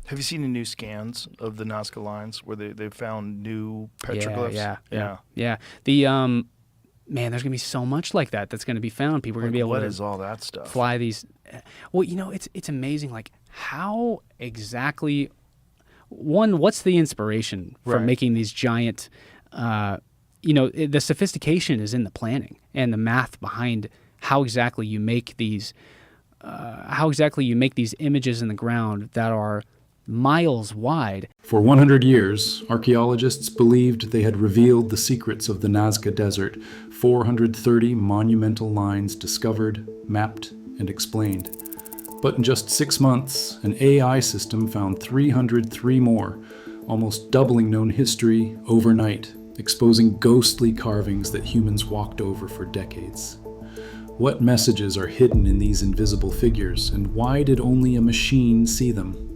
Have you seen the new scans of the Nazca lines where they found new petroglyphs? Yeah. The man, there's gonna be so much like that that's gonna be found. People are gonna be able What to is all that stuff? fly these. Well, it's amazing. Like how exactly. One, what's the inspiration for Right. making these giant? The sophistication is in the planning and the math behind how exactly you make these. How exactly you make these images in the ground that are miles wide. For 100 years, archaeologists believed they had revealed the secrets of the Nazca Desert, 430 monumental lines discovered, mapped, and explained. But in just 6 months, an AI system found 303 more, almost doubling known history overnight, exposing ghostly carvings that humans walked over for decades. What messages are hidden in these invisible figures, and why did only a machine see them?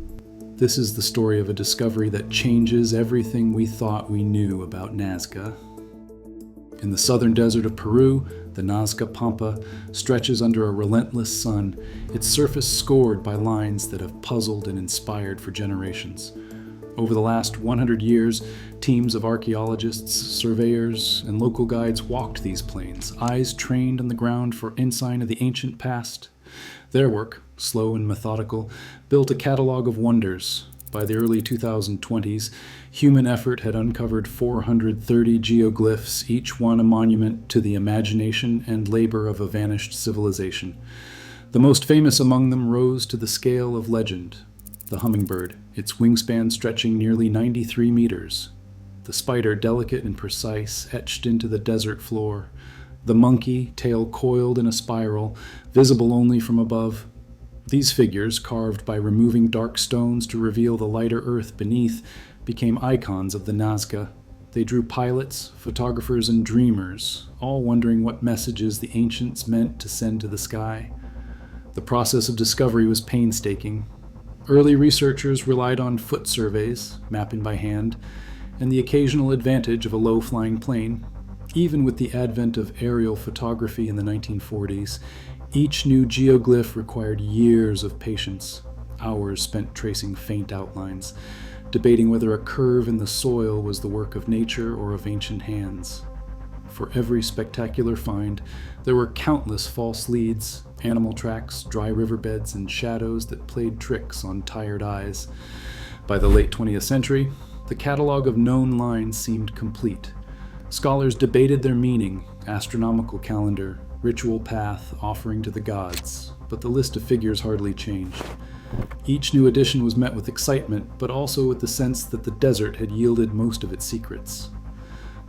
This is the story of a discovery that changes everything we thought we knew about Nazca. In the southern desert of Peru, the Nazca Pampa stretches under a relentless sun, its surface scored by lines that have puzzled and inspired for generations. Over the last 100 years, teams of archaeologists, surveyors, and local guides walked these plains, eyes trained on the ground for insight of the ancient past. Their work, slow and methodical, built a catalog of wonders. By the early 2020s, human effort had uncovered 430 geoglyphs, each one a monument to the imagination and labor of a vanished civilization. The most famous among them rose to the scale of legend. The hummingbird, its wingspan stretching nearly 93 meters. The spider, delicate and precise, etched into the desert floor. The monkey, tail coiled in a spiral, visible only from above. These figures, carved by removing dark stones to reveal the lighter earth beneath, became icons of the Nazca. They drew pilots, photographers, and dreamers, all wondering what messages the ancients meant to send to the sky. The process of discovery was painstaking. Early researchers relied on foot surveys, mapping by hand, and the occasional advantage of a low-flying plane. Even with the advent of aerial photography in the 1940s, each new geoglyph required years of patience, hours spent tracing faint outlines, debating whether a curve in the soil was the work of nature or of ancient hands. For every spectacular find, there were countless false leads, animal tracks, dry riverbeds, and shadows that played tricks on tired eyes. By the late 20th century, the catalog of known lines seemed complete. Scholars debated their meaning, astronomical calendar, ritual path, offering to the gods, but the list of figures hardly changed. Each new addition was met with excitement, but also with the sense that the desert had yielded most of its secrets.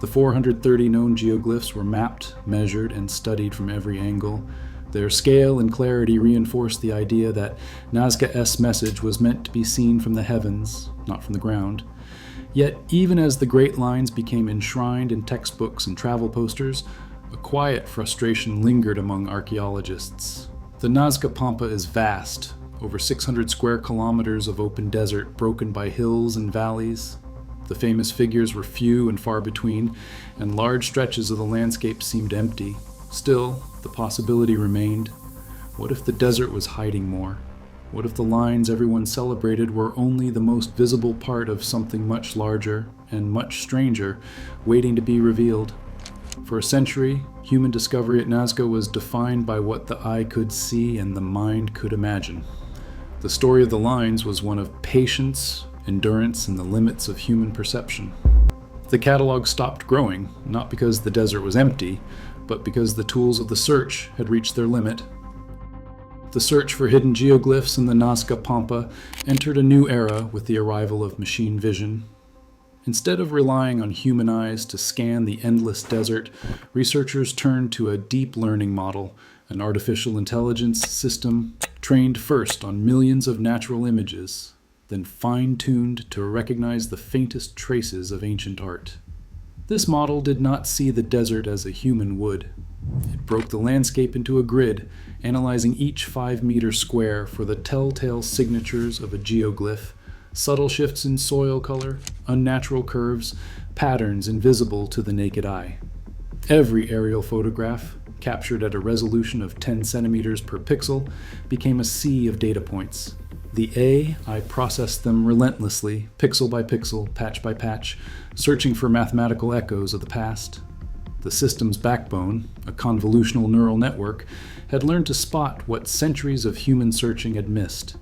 The 430 known geoglyphs were mapped, measured, and studied from every angle. Their scale and clarity reinforced the idea that Nazca's message was meant to be seen from the heavens, not from the ground. Yet, even as the great lines became enshrined in textbooks and travel posters, a quiet frustration lingered among archaeologists. The Nazca Pampa is vast, over 600 square kilometers of open desert broken by hills and valleys. The famous figures were few and far between, and large stretches of the landscape seemed empty. Still, the possibility remained. What if the desert was hiding more? What if the lines everyone celebrated were only the most visible part of something much larger and much stranger, waiting to be revealed? For a century, human discovery at Nazca was defined by what the eye could see and the mind could imagine. The story of the lines was one of patience, endurance, and the limits of human perception. The catalog stopped growing, not because the desert was empty, but because the tools of the search had reached their limit. The search for hidden geoglyphs in the Nazca Pampa entered a new era with the arrival of machine vision. Instead of relying on human eyes to scan the endless desert, researchers turned to a deep learning model, an artificial intelligence system trained first on millions of natural images, then fine-tuned to recognize the faintest traces of ancient art. This model did not see the desert as a human would. It broke the landscape into a grid, analyzing each 5-meter square for the telltale signatures of a geoglyph, subtle shifts in soil color, unnatural curves, patterns invisible to the naked eye. Every aerial photograph, captured at a resolution of 10 centimeters per pixel, became a sea of data points. The AI processed them relentlessly, pixel by pixel, patch by patch, searching for mathematical echoes of the past. The system's backbone, a convolutional neural network, had learned to spot what centuries of human searching had missed.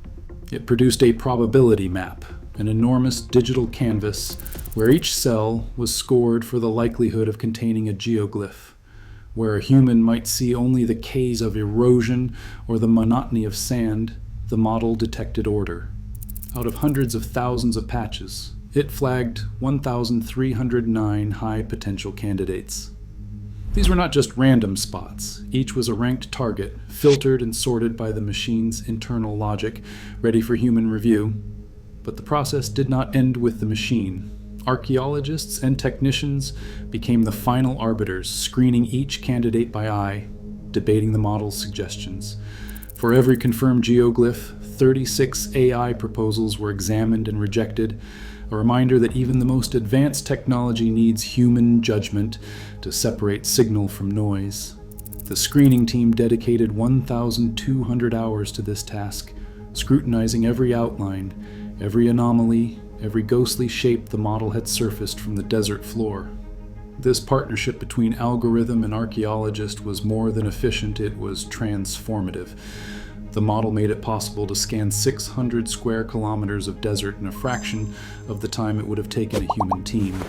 It produced a probability map, an enormous digital canvas where each cell was scored for the likelihood of containing a geoglyph. Where a human might see only the K's of erosion or the monotony of sand, the model detected order. Out of hundreds of thousands of patches, it flagged 1,309 high potential candidates. These were not just random spots. Each was a ranked target, filtered and sorted by the machine's internal logic, ready for human review. But the process did not end with the machine. Archaeologists and technicians became the final arbiters, screening each candidate by eye, debating the model's suggestions. For every confirmed geoglyph, 36 AI proposals were examined and rejected, a reminder that even the most advanced technology needs human judgment to separate signal from noise. The screening team dedicated 1,200 hours to this task, scrutinizing every outline, every anomaly, every ghostly shape the model had surfaced from the desert floor. This partnership between algorithm and archaeologist was more than efficient, it was transformative. The model made it possible to scan 600 square kilometers of desert in a fraction of the time it would have taken a human team.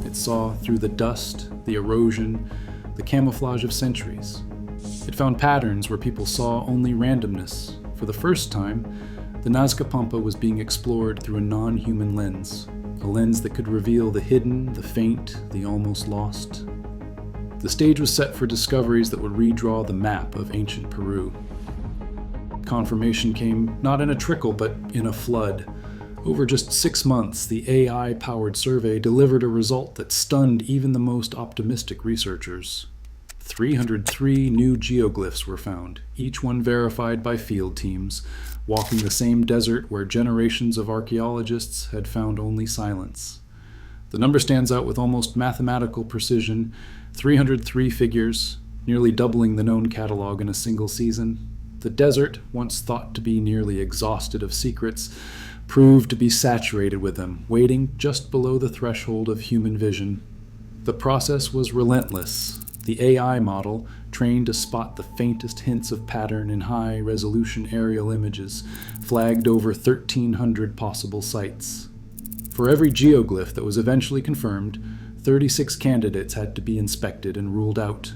It saw through the dust, the erosion, the camouflage of centuries. It found patterns where people saw only randomness. For the first time, the Nazca Pampa was being explored through a non-human lens, a lens that could reveal the hidden, the faint, the almost lost. The stage was set for discoveries that would redraw the map of ancient Peru. Confirmation came not in a trickle, but in a flood. Over just 6 months, the AI-powered survey delivered a result that stunned even the most optimistic researchers. 303 new geoglyphs were found, each one verified by field teams, walking the same desert where generations of archaeologists had found only silence. The number stands out with almost mathematical precision, 303 figures, nearly doubling the known catalog in a single season. The desert, once thought to be nearly exhausted of secrets, proved to be saturated with them, waiting just below the threshold of human vision. The process was relentless. The AI model, trained to spot the faintest hints of pattern in high-resolution aerial images, flagged over 1,300 possible sites. For every geoglyph that was eventually confirmed, 36 candidates had to be inspected and ruled out.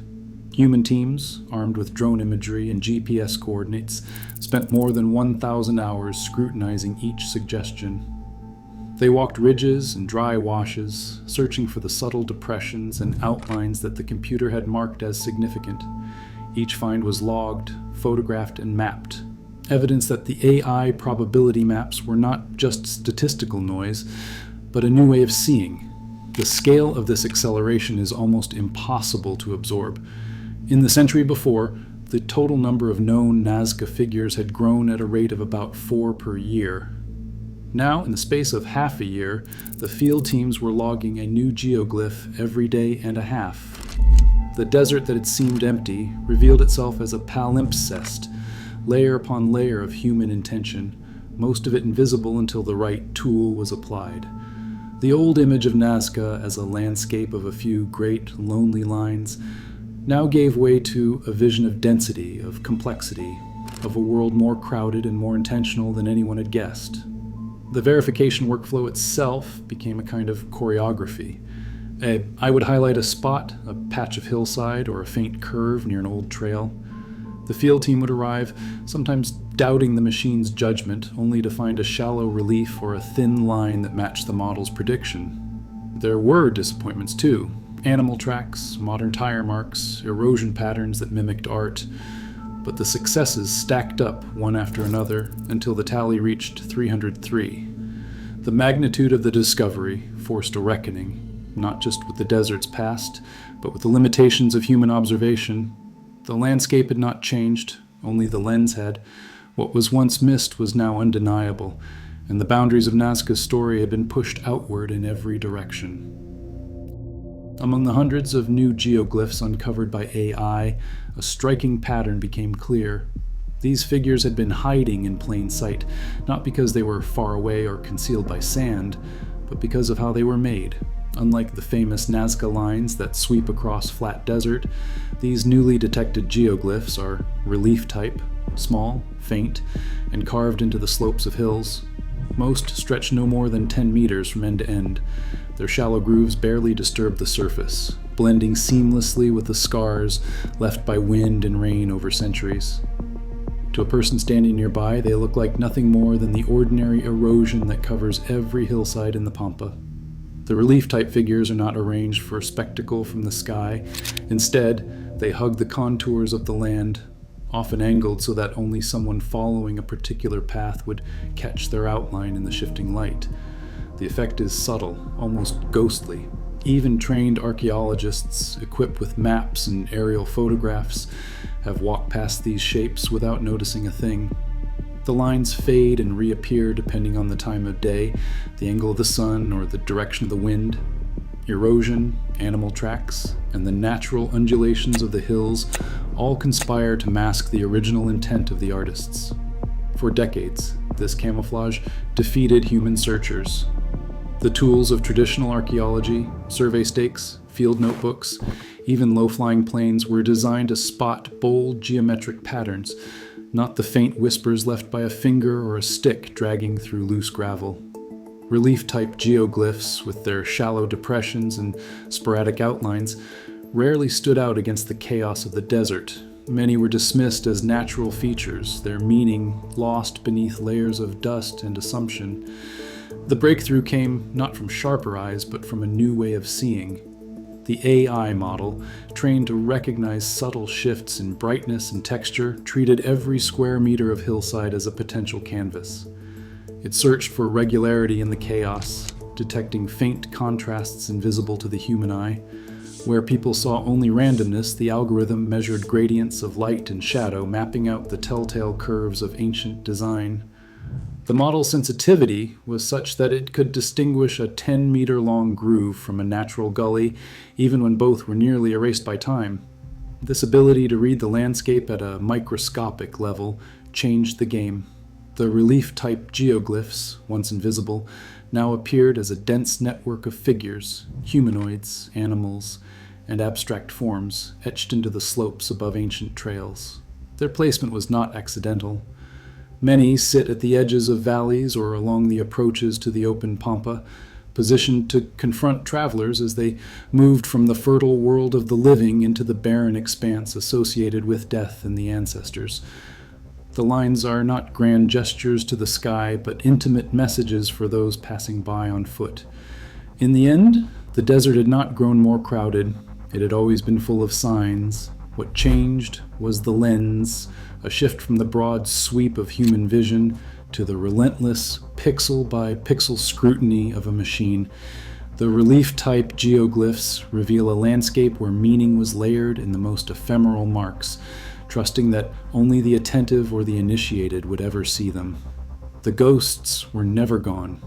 Human teams, armed with drone imagery and GPS coordinates, spent more than 1,000 hours scrutinizing each suggestion. They walked ridges and dry washes, searching for the subtle depressions and outlines that the computer had marked as significant. Each find was logged, photographed, and mapped. Evidence that the AI probability maps were not just statistical noise, but a new way of seeing. The scale of this acceleration is almost impossible to absorb. In the century before, the total number of known Nazca figures had grown at a rate of about 4 per year. Now, in the space of half a year, the field teams were logging a new geoglyph every day and a half. The desert that had seemed empty revealed itself as a palimpsest, layer upon layer of human intention, most of it invisible until the right tool was applied. The old image of Nazca as a landscape of a few great, lonely lines now gave way to a vision of density, of complexity, of a world more crowded and more intentional than anyone had guessed. The verification workflow itself became a kind of choreography. I would highlight a spot, a patch of hillside, or a faint curve near an old trail. The field team would arrive, sometimes doubting the machine's judgment, only to find a shallow relief or a thin line that matched the model's prediction. There were disappointments too. Animal tracks, modern tire marks, erosion patterns that mimicked art. But the successes stacked up one after another until the tally reached 303. The magnitude of the discovery forced a reckoning, not just with the desert's past, but with the limitations of human observation. The landscape had not changed, only the lens had. What was once missed was now undeniable, and the boundaries of Nazca's story had been pushed outward in every direction. Among the hundreds of new geoglyphs uncovered by AI, a striking pattern became clear. These figures had been hiding in plain sight, not because they were far away or concealed by sand, but because of how they were made. Unlike the famous Nazca lines that sweep across flat desert, these newly detected geoglyphs are relief type, small, faint, and carved into the slopes of hills. Most stretch no more than 10 meters from end to end. Their shallow grooves barely disturb the surface, blending seamlessly with the scars left by wind and rain over centuries. To a person standing nearby, they look like nothing more than the ordinary erosion that covers every hillside in the Pampa. The relief-type figures are not arranged for spectacle from the sky. Instead, they hug the contours of the land, often angled so that only someone following a particular path would catch their outline in the shifting light. The effect is subtle, almost ghostly. Even trained archaeologists, equipped with maps and aerial photographs, have walked past these shapes without noticing a thing. The lines fade and reappear depending on the time of day, the angle of the sun, or the direction of the wind. Erosion, animal tracks, and the natural undulations of the hills all conspire to mask the original intent of the artists. For decades, this camouflage defeated human searchers. The tools of traditional archaeology, survey stakes, field notebooks, even low-flying planes were designed to spot bold geometric patterns, not the faint whispers left by a finger or a stick dragging through loose gravel. Relief-type geoglyphs, with their shallow depressions and sporadic outlines, rarely stood out against the chaos of the desert. Many were dismissed as natural features, their meaning lost beneath layers of dust and assumption. The breakthrough came not from sharper eyes, but from a new way of seeing. The AI model, trained to recognize subtle shifts in brightness and texture, treated every square meter of hillside as a potential canvas. It searched for regularity in the chaos, detecting faint contrasts invisible to the human eye. Where people saw only randomness, the algorithm measured gradients of light and shadow, mapping out the telltale curves of ancient design. The model's sensitivity was such that it could distinguish a 10-meter-long groove from a natural gully, even when both were nearly erased by time. This ability to read the landscape at a microscopic level changed the game. The relief-type geoglyphs, once invisible, now appeared as a dense network of figures, humanoids, animals, and abstract forms etched into the slopes above ancient trails. Their placement was not accidental. Many sit at the edges of valleys or along the approaches to the open pampa, positioned to confront travelers as they moved from the fertile world of the living into the barren expanse associated with death and the ancestors. The lines are not grand gestures to the sky, but intimate messages for those passing by on foot. In the end, the desert had not grown more crowded. It had always been full of signs. What changed was the lens, a shift from the broad sweep of human vision to the relentless pixel-by-pixel scrutiny of a machine. The relief-type geoglyphs reveal a landscape where meaning was layered in the most ephemeral marks, trusting that only the attentive or the initiated would ever see them. The ghosts were never gone.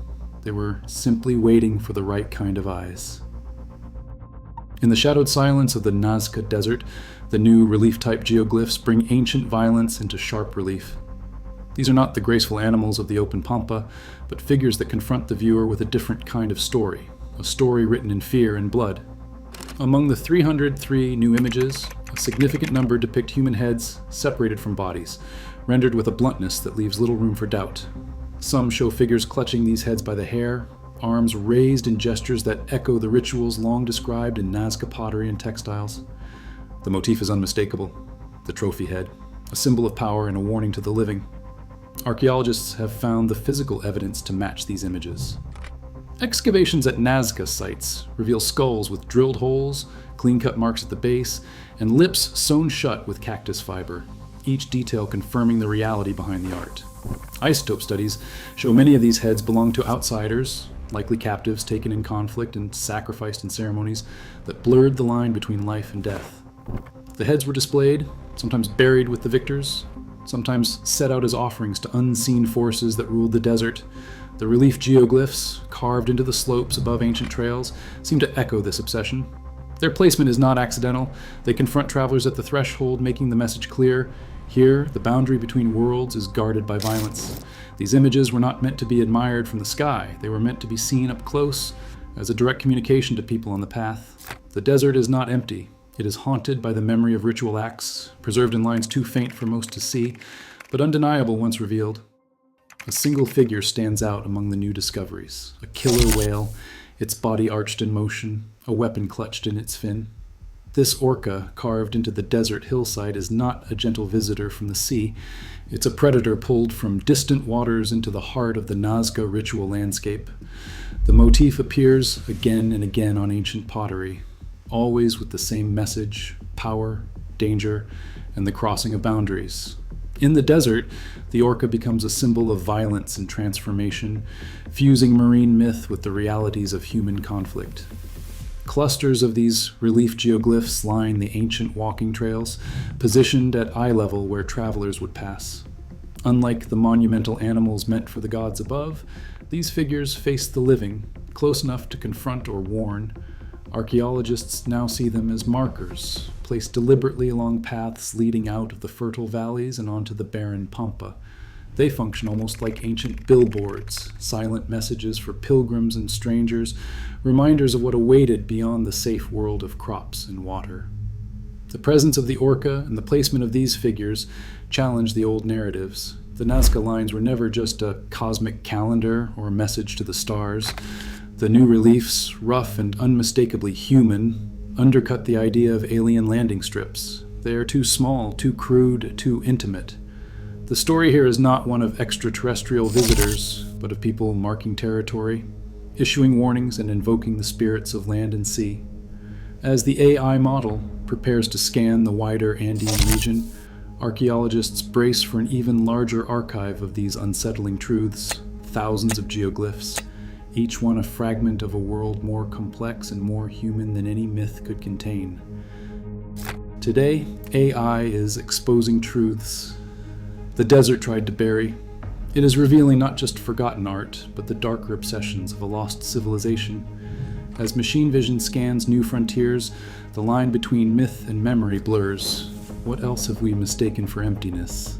They were simply waiting for the right kind of eyes. In the shadowed silence of the Nazca Desert, the new relief-type geoglyphs bring ancient violence into sharp relief. These are not the graceful animals of the open pampa, but figures that confront the viewer with a different kind of story, a story written in fear and blood. Among the 303 new images, a significant number depict human heads separated from bodies, rendered with a bluntness that leaves little room for doubt. Some show figures clutching these heads by the hair, arms raised in gestures that echo the rituals long described in Nazca pottery and textiles. The motif is unmistakable, the trophy head, a symbol of power and a warning to the living. Archaeologists have found the physical evidence to match these images. Excavations at Nazca sites reveal skulls with drilled holes, clean-cut marks at the base, and lips sewn shut with cactus fiber, each detail confirming the reality behind the art. Isotope studies show many of these heads belong to outsiders, likely captives taken in conflict and sacrificed in ceremonies that blurred the line between life and death. The heads were displayed, sometimes buried with the victors, sometimes set out as offerings to unseen forces that ruled the desert. The relief geoglyphs, carved into the slopes above ancient trails, seem to echo this obsession. Their placement is not accidental. They confront travelers at the threshold, making the message clear: Here, the boundary between worlds is guarded by violence. These images were not meant to be admired from the sky. They were meant to be seen up close as a direct communication to people on the path. The desert is not empty. It is haunted by the memory of ritual acts, preserved in lines too faint for most to see, but undeniable once revealed. A single figure stands out among the new discoveries. A killer whale, its body arched in motion, a weapon clutched in its fin. This orca, carved into the desert hillside, is not a gentle visitor from the sea. It's a predator pulled from distant waters into the heart of the Nazca ritual landscape. The motif appears again and again on ancient pottery, always with the same message: power, danger, and the crossing of boundaries. In the desert, the orca becomes a symbol of violence and transformation, fusing marine myth with the realities of human conflict. Clusters of these relief geoglyphs line the ancient walking trails, positioned at eye level where travelers would pass. Unlike the monumental animals meant for the gods above, these figures face the living, close enough to confront or warn. Archaeologists now see them as markers, placed deliberately along paths leading out of the fertile valleys and onto the barren pampa. They function almost like ancient billboards, silent messages for pilgrims and strangers, reminders of what awaited beyond the safe world of crops and water. The presence of the orca and the placement of these figures challenge the old narratives. The Nazca lines were never just a cosmic calendar or a message to the stars. The new reliefs, rough and unmistakably human, undercut the idea of alien landing strips. They are too small, too crude, too intimate. The story here is not one of extraterrestrial visitors, but of people marking territory, issuing warnings and invoking the spirits of land and sea. As the AI model prepares to scan the wider Andean region, archaeologists brace for an even larger archive of these unsettling truths, thousands of geoglyphs, each one a fragment of a world more complex and more human than any myth could contain. Today, AI is exposing truths the desert tried to bury. It is revealing not just forgotten art, but the darker obsessions of a lost civilization. As machine vision scans new frontiers, the line between myth and memory blurs. What else have we mistaken for emptiness?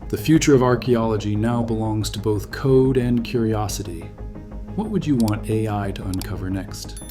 The future of archaeology now belongs to both code and curiosity. What would you want AI to uncover next?